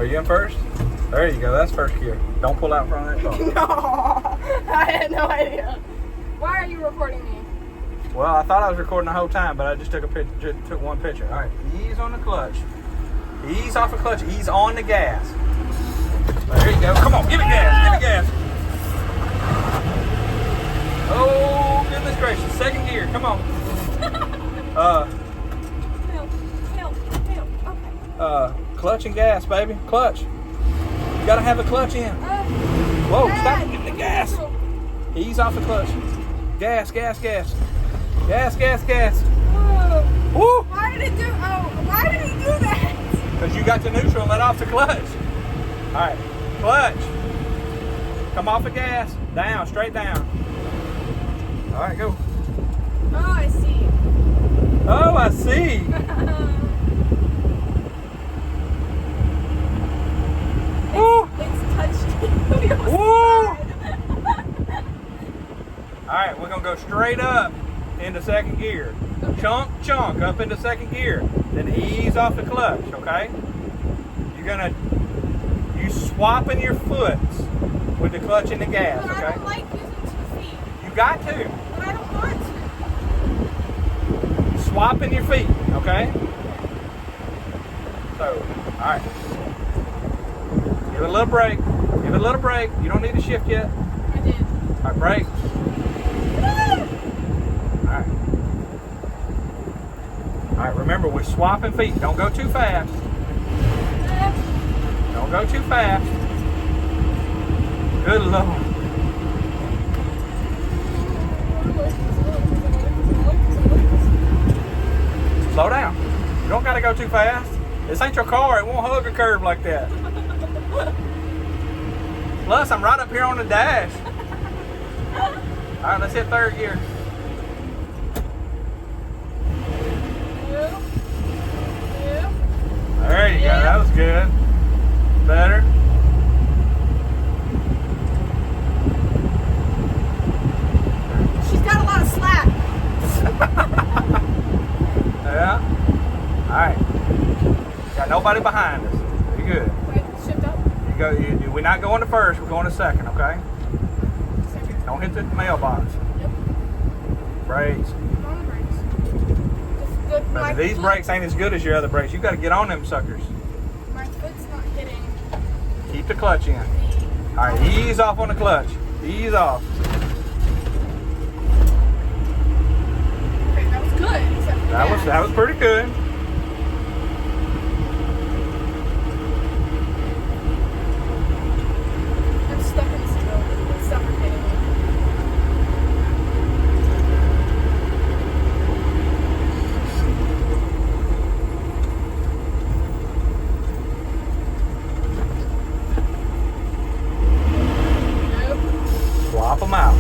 you in first? There you go. That's first gear. Don't pull out front of that car. No, I had no idea. Why are you recording me? Well, I thought I was recording the whole time, but I just took a picture. Just took one picture. All right, ease on the clutch. Ease off the clutch. Ease on the gas. There you go. Come on, give it gas. Give it gas. Oh goodness gracious! Second gear. Come on. Okay. Clutch and gas, baby. Clutch. You gotta have a clutch in. Whoa! Stop getting the gas. Ease off the clutch. Gas, gas, gas. Gas, gas, gas. Woo! Why did he do that? Because you got to neutral and let off the clutch. All right, clutch. Come off the gas. Down, straight down. All right, go. Oh, I see. Oh, I see. Woo! It's touched. Woo! All right, we're gonna go straight up into second gear. Chunk, chunk up into second gear. Then ease off the clutch, okay? You swapping your foot with the clutch and the gas, But I okay? don't like using 2 feet. You got to. But I don't want to. Swapping your feet, okay? So, all right. Give it a little break. Give it a little break. You don't need to shift yet. I did. All right, break. All right. All right, remember, we're swapping feet. Don't go too fast. Don't go too fast. Good Lord. Slow down. You don't got to go too fast. This ain't your car. It won't hug a curve like that. Plus, I'm right up here on the dash. All right, let's hit third gear. There you go. That was good. Better. She's got a lot of slack. Yeah. All right. Got nobody behind us. You're good. Wait, shift up. We're not going to first. We're going to second. Okay. Second. Don't hit the mailbox. Yep. Brakes. On the brakes. But these brakes ain't as good as your other brakes. You got to get on them suckers. My foot's not hitting. Keep the clutch in. All right. Ease off on the clutch. Ease off. Okay, that was good. Except for That was pretty good. I'm stuck in the snow. It's suffocating me. Nope. Swap them out.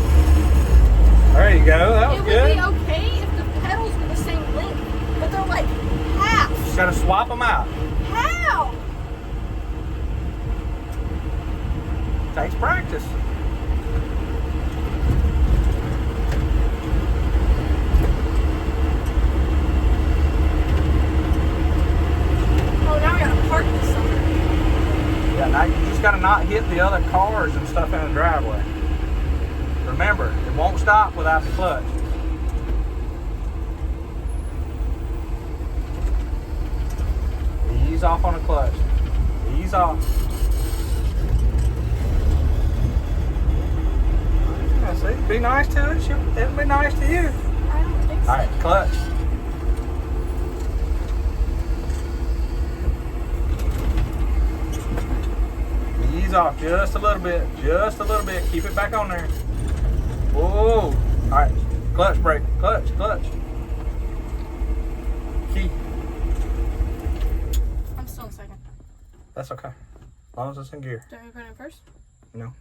There you go. That was It good. would be okay if the pedals were the same length, but they're like half. Just got to swap them out. How? Takes practice. Oh, now we gotta park this summer. Yeah, now you just got to not hit the other cars and stuff in the driveway. Remember, it won't stop without the clutch. Ease off on the clutch. Ease off. Yeah, see, be nice to it. It'll be nice to you. I don't think so. All right, clutch. Ease off just a little bit. Just a little bit. Keep it back on there. Whoa. All right. Clutch brake. Clutch. Clutch. Key. I'm still in second. That's okay. As long as it's in gear. Do you want me to put it in first? No.